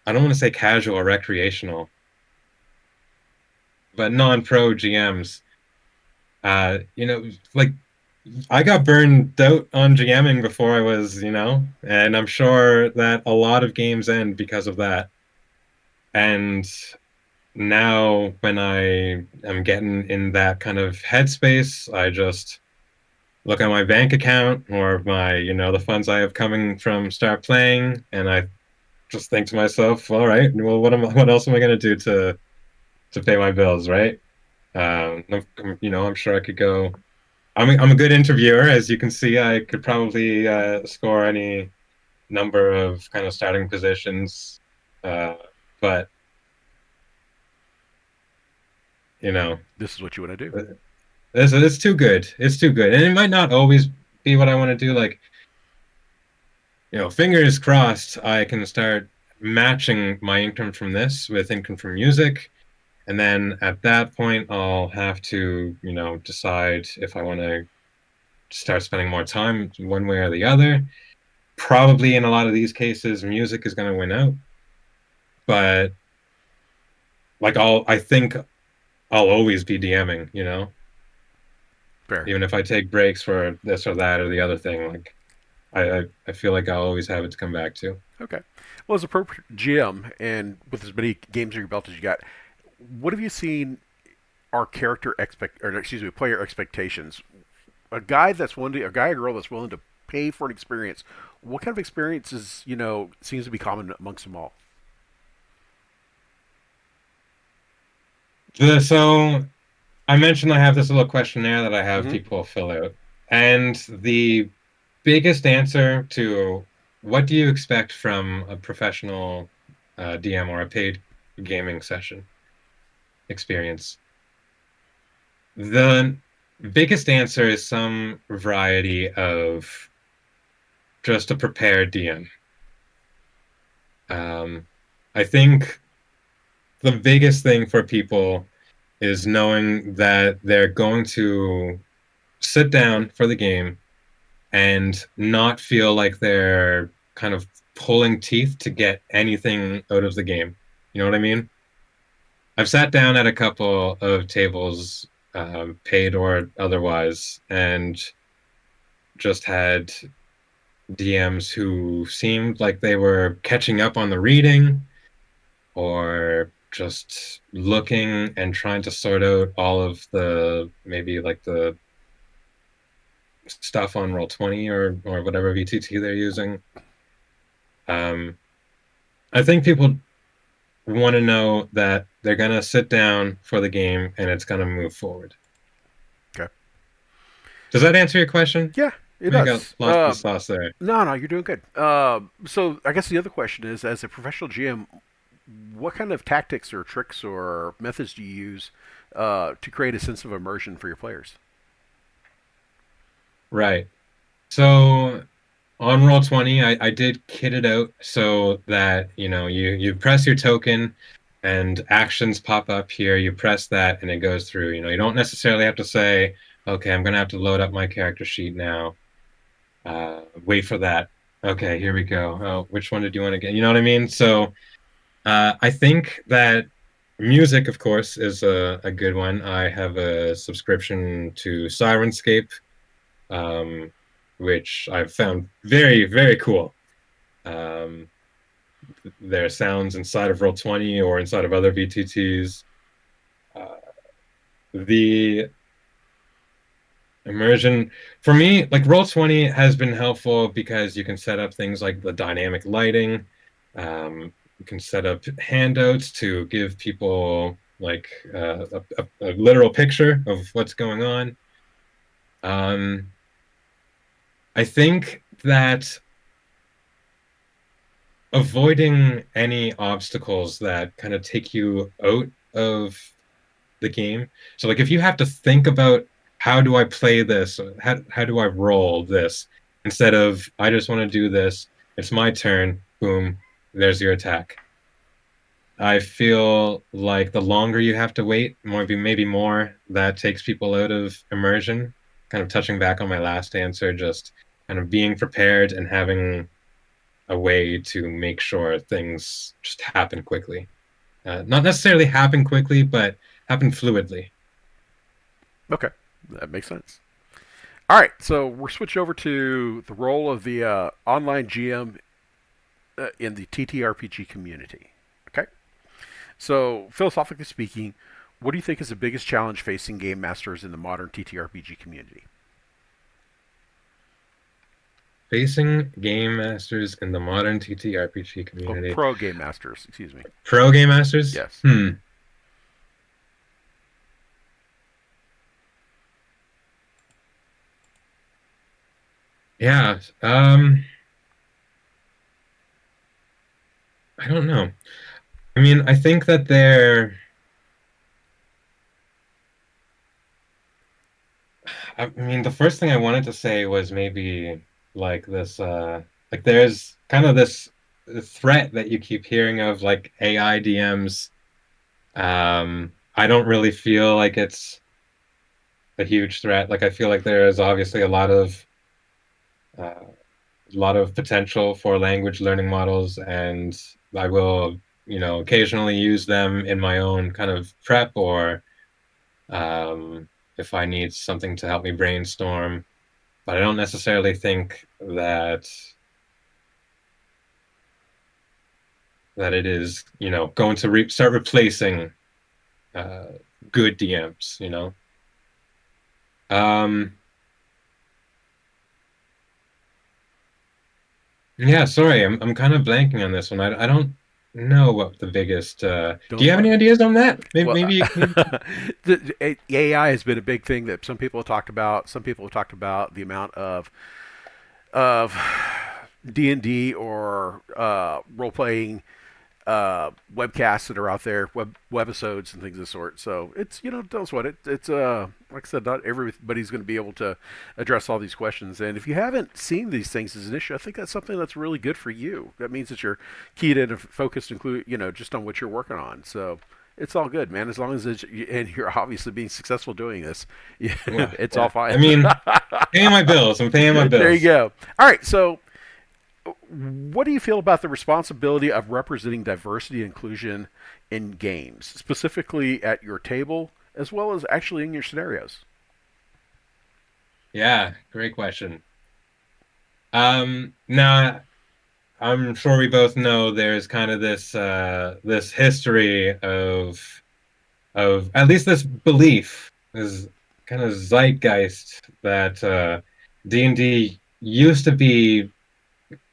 I don't want to say casual or recreational, but non-pro GMs. Like I got burned out on GMing before I was, and I'm sure that a lot of games end because of that. And now when I am getting in that kind of headspace, I just look at my bank account or the funds I have coming from start playing, and I just think to myself, all right, well, what else am I going to do to pay my bills, right? I'm sure I could go. I'm a good interviewer, as you can see. I could probably score any number of kind of starting positions, uh, but you know, This is what you want to do. it's too good. It's too good, and it might not always be what I want to do. Like, fingers crossed, I can start matching my income from this with income from music. And then at that point, I'll have to, decide if I want to start spending more time one way or the other. Probably in a lot of these cases, music is going to win out. But like I think I'll always be DMing, Fair. even if I take breaks for this or that or the other thing. Like I feel like I'll always have it to come back to. Okay. Well, as a pro GM and with as many games in your belt as you got, what have you seen are player expectations? A guy or girl that's willing to pay for an experience. What kind of experiences seems to be common amongst them all? So I mentioned I have this little questionnaire that I have Mm-hmm. people fill out. And the biggest answer to what do you expect from a professional DM or a paid gaming session experience? The biggest answer is some variety of just a prepared DM. Um, I think the biggest thing for people is knowing that they're going to sit down for the game and not feel like they're kind of pulling teeth to get anything out of the game. You know what I mean? I've sat down at a couple of tables, paid or otherwise, and just had DMs who seemed like they were catching up on the reading or just looking and trying to sort out all of the maybe like the stuff on Roll20 or whatever VTT they're using. Um, I think people want to know that they're going to sit down for the game and it's going to move forward. Okay. Does that answer your question? Yeah, it I got does. lost in the sauce there. No, you're doing good. So I guess the other question is, as a professional GM, what kind of tactics or tricks or methods do you use to create a sense of immersion for your players? Right. So on Roll20, I did kit it out so that, you press your token and actions pop up here. You press that and it goes through. You don't necessarily have to say, okay, I'm going to have to load up my character sheet now. Wait for that. Okay, here we go. Oh, which one did you want to get? You know what I mean? So I think that music, of course, is a good one. I have a subscription to Sirenscape, um, which I've found very, very cool. Um, their sounds inside of Roll20 or inside of other VTTs. Uh, the Immersion for me, like Roll20 has been helpful because you can set up things like the dynamic lighting. You can set up handouts to give people like a literal picture of what's going on. Um, I think that avoiding any obstacles that kind of take you out of the game. So like if you have to think about how do I play this, how do I roll this, instead of I just want to do this, it's my turn, boom, there's your attack. I feel like the longer you have to wait, maybe more, that takes people out of immersion. Kind of touching back on my last answer, just kind of being prepared and having a way to make sure things just happen quickly. Not necessarily happen quickly, but happen fluidly. Okay, that makes sense. All right, so we're switching over to the role of the online GM in the TTRPG community. Okay, so philosophically speaking, what do you think is the biggest challenge facing game masters in the modern TTRPG community? Facing game masters in the modern TTRPG Oh, community. pro game masters, excuse me. Pro game masters? Yes. Yeah. I don't know. I mean, I think that I mean, the first thing I wanted to say was maybe like this, like there's kind of this threat that you keep hearing of like AI DMs. I don't really feel like it's a huge threat. Like I feel like there is obviously a lot of potential for language learning models, and I will, occasionally use them in my own kind of prep or um, if I need something to help me brainstorm. But I don't necessarily think that it is, going to start replacing uh, good DMs. Um, Yeah, sorry, I'm kind of blanking on this one. I don't know what the biggest. Do Don't you have any sweat it. ideas on that? Maybe Well, maybe. the AI has been a big thing that some people have talked about. Some people have talked about the amount of D&D or role playing webcasts that are out there, webisodes and things of the sort. So it's don't sweat it. It's like I said, not everybody's going to be able to address all these questions. And if you haven't seen these things as an issue, I think that's something that's really good for you. That means that you're keyed in and focused, include just on what you're working on. So it's all good, man. As long as and you're obviously being successful doing this, Yeah, it's all yeah. fine. I mean, paying my bills. I'm paying my There you bills. go. All right, so what do you feel about the responsibility of representing diversity and inclusion in games, specifically at your table as well as actually in your scenarios? Yeah, great question. Now I'm sure we both know there's kind of this history of at least this belief, this kind of zeitgeist that D&D used to be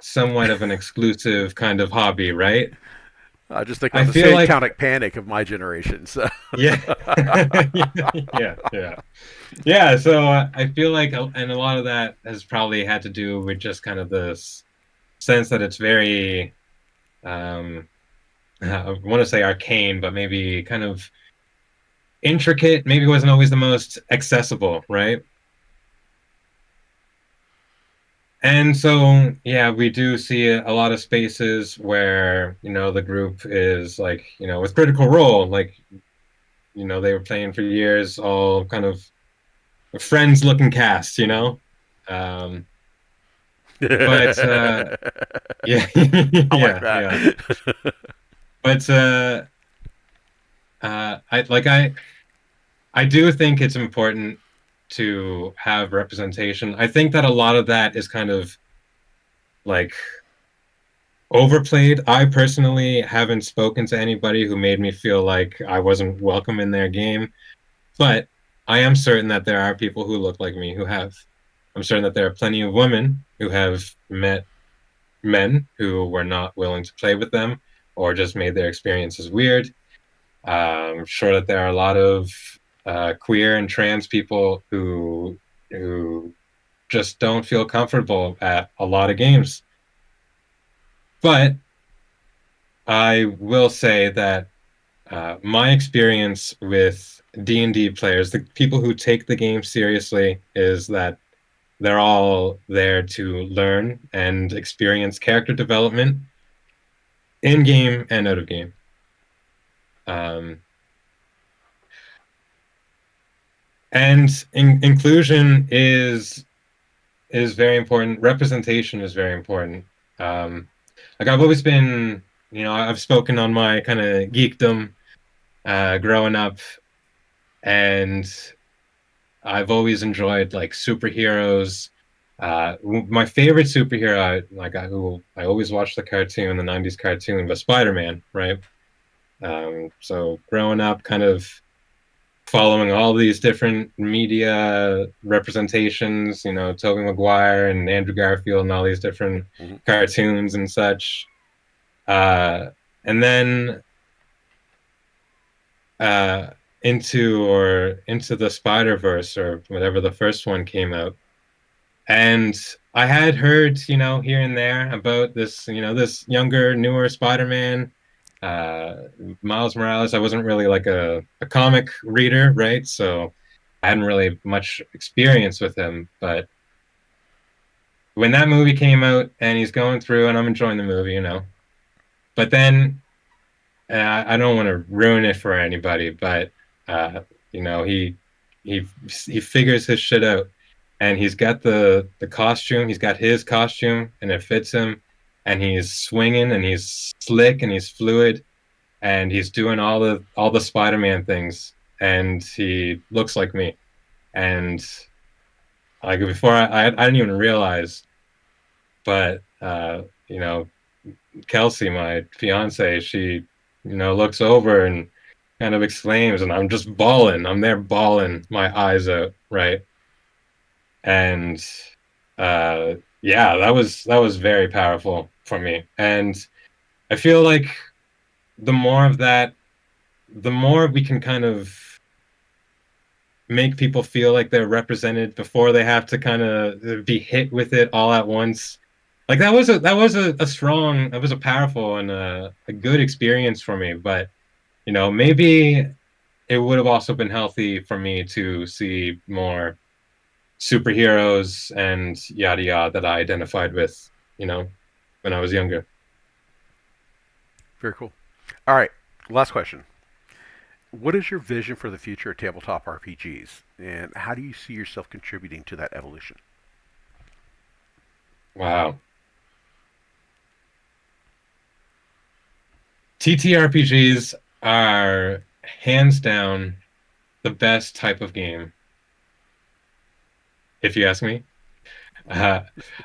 somewhat of an exclusive kind of hobby, right? I just think I about the feel like, satanic panic of my generation. So, yeah, yeah, yeah, yeah. So I feel like, and a lot of that has probably had to do with just kind of this sense that it's very, um, I want to say arcane, but maybe kind of intricate. Maybe wasn't always the most accessible, right? And so, yeah, we do see a lot of spaces where, the group is like, with Critical Role, like, they were playing for years, all kind of friends looking cast. Um, but yeah, I like yeah, yeah. that. But I do think it's important to have representation. I think that a lot of that is kind of like overplayed. I personally haven't spoken to anybody who made me feel like I wasn't welcome in their game. But I am certain that there are people who look like me who have. I'm certain that there are plenty of women who have met men who were not willing to play with them or just made their experiences weird. I'm sure that there are a lot of queer and trans people who just don't feel comfortable at a lot of games. But I will say that my experience with D&D players, the people who take the game seriously, is that they're all there to learn and experience character development in game and out of game. Um, and inclusion is very important. Representation is very important. Um, like I've always been, I've spoken on my kind of geekdom growing up, and I've always enjoyed like superheroes. My favorite superhero, who I always watched the cartoon, the '90s cartoon, was Spider-Man, right? So growing up, kind of following all these different media representations, Tobey Maguire and Andrew Garfield and all these different Hmm. cartoons and such. And then uh, into the Spider Verse or whatever the first one came out, and I had heard, here and there about this, this younger, newer Spider-Man, uh, Miles Morales. I wasn't really like a comic reader, right? So I hadn't really much experience with him. But when that movie came out and he's going through, and I'm enjoying the movie, but then I don't want to ruin it for anybody, but you know, he he figures his shit out, and he's got the costume. He's got his costume, and it fits him, and he's swinging, and he's slick, and he's fluid, and he's doing all the Spider-Man things, and he looks like me. And like before, I didn't even realize, but Kelsey, my fiance, she, looks over and kind of exclaims, and I'm just bawling. I'm there bawling my eyes out, right? And yeah, that was very powerful for me. And I feel like the more of that, the more we can kind of make people feel like they're represented before they have to kind of be hit with it all at once. Like that was a strong, that was a powerful and a good experience for me. But maybe it would have also been healthy for me to see more superheroes and yada yada that I identified with, you know, when I was younger. Very cool. All right, last question. What is your vision for the future of tabletop RPGs, and how do you see yourself contributing to that evolution? Wow. TTRPGs are hands down the best type of game, if you ask me. Uh,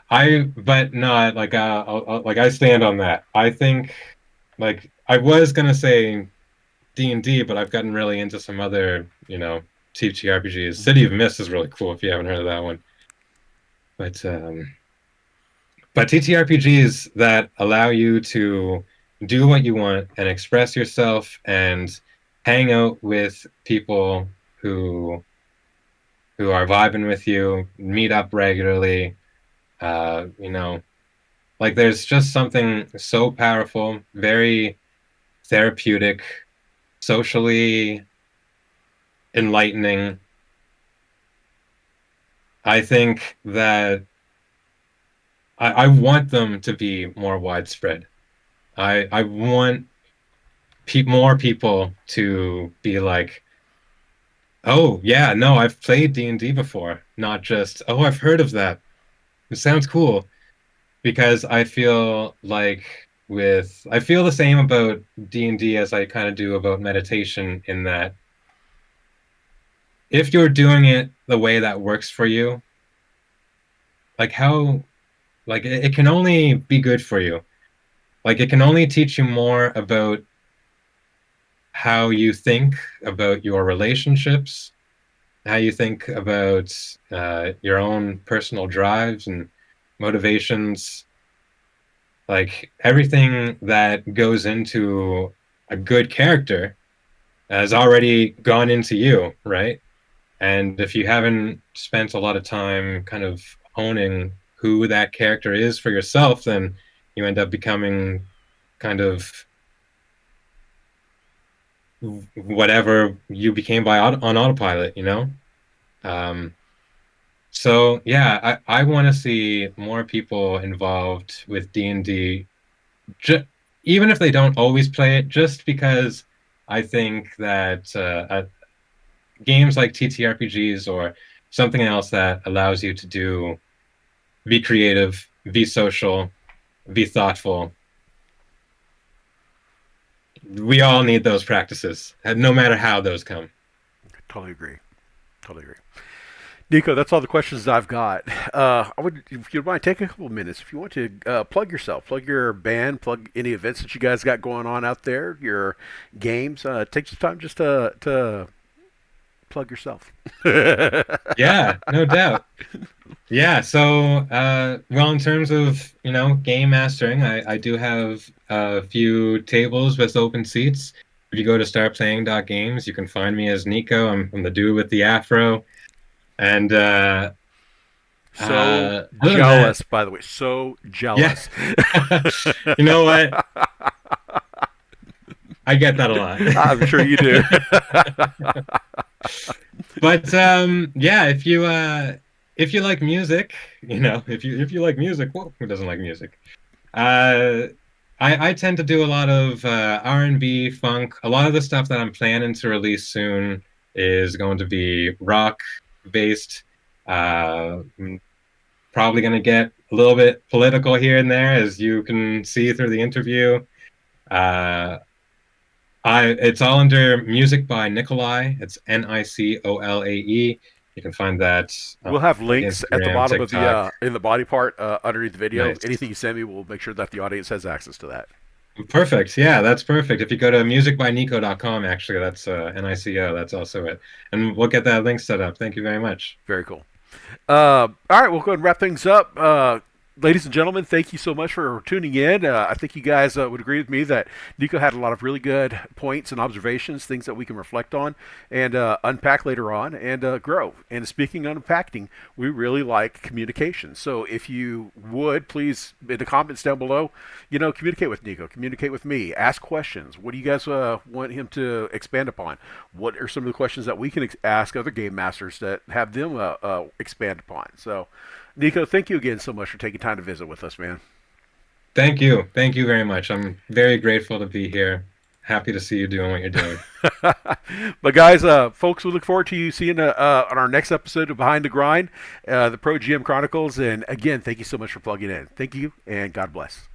but no, like, like I stand on that. I think, like, I was gonna say D&D, but I've gotten really into some other, TTRPGs. Mm-hmm. City of Mist is really cool if you haven't heard of that one. But TTRPGs that allow you to do what you want and express yourself and hang out with people who are vibing with you, meet up regularly, you know, like there's just something so powerful, very therapeutic, socially enlightening. I think that I want them to be more widespread. I want more people to be like, oh yeah, no, I've played D&D before, not just, oh, I've heard of that. It sounds cool. Because I feel like I feel the same about D&D as I kind of do about meditation, in that if you're doing it the way that works for you, like how like it can only be good for you. Like it can only teach you more about how you think about your relationships how you think about your own personal drives and motivations, like everything that goes into a good character has already gone into you, right? And if you haven't spent a lot of time kind of honing who that character is for yourself, then you end up becoming kind of whatever you became by on autopilot, you know? Um, so yeah, I want to see more people involved with D&D, ju even if they don't always play it, just because I think that games like TTRPGs or something else that allows you to be creative, be social, be thoughtful. We all need those practices, no matter how those come. Totally agree. Totally agree. Nico, that's all the questions I've got. I would, if you mind, take a couple of minutes. If you want to plug yourself, plug your band, plug any events that you guys got going on out there, your games. Take some time just to plug yourself. Yeah, no doubt. Yeah, so well, in terms of, game mastering, I do have a few tables with open seats. If you go to startplaying.games, you can find me as Nico. I'm the dude with the afro. And So other than that, jealous, by the way. So yeah, jealous. you know what? I get that a lot. I'm sure you do. But yeah, if you like music, if you like music, well, who doesn't like music? Uh, I tend to do a lot of R&B, funk. A lot of the stuff that I'm planning to release soon is going to be rock based. I'm probably going to get a little bit political here and there, as you can see through the interview. Uh, it's all under music by Nikolai. It's Nicolae. You can find that We'll have on links at the Instagram, bottom of the TikTok. in the body part underneath the video. Nice. Anything you send me, we'll make sure that the audience has access to that. Perfect. Yeah, that's perfect. If you go to musicbynico.com, actually, that's Nico, that's also it. And we'll get that link set up. Thank you very much. Very cool. All right, we'll go ahead and wrap things up. Ladies and gentlemen, thank you so much for tuning in. I think you guys would agree with me that Nico had a lot of really good points and observations, things that we can reflect on and unpack later on and grow. And speaking of unpacking, we really like communication. So if you would please, in the comments down below, communicate with Nico, communicate with me, ask questions. What do you guys want him to expand upon? What are some of the questions that we can ask other game masters that have them expand upon? So, Nico, thank you again so much for taking time to visit with us, man. Thank you. Thank you very much. I'm very grateful to be here. Happy to see you doing what you're doing. But guys, folks, we look forward to you seeing on our next episode of Behind the Grind, the Pro GM Chronicles. And again, thank you so much for plugging in. Thank you, and God bless.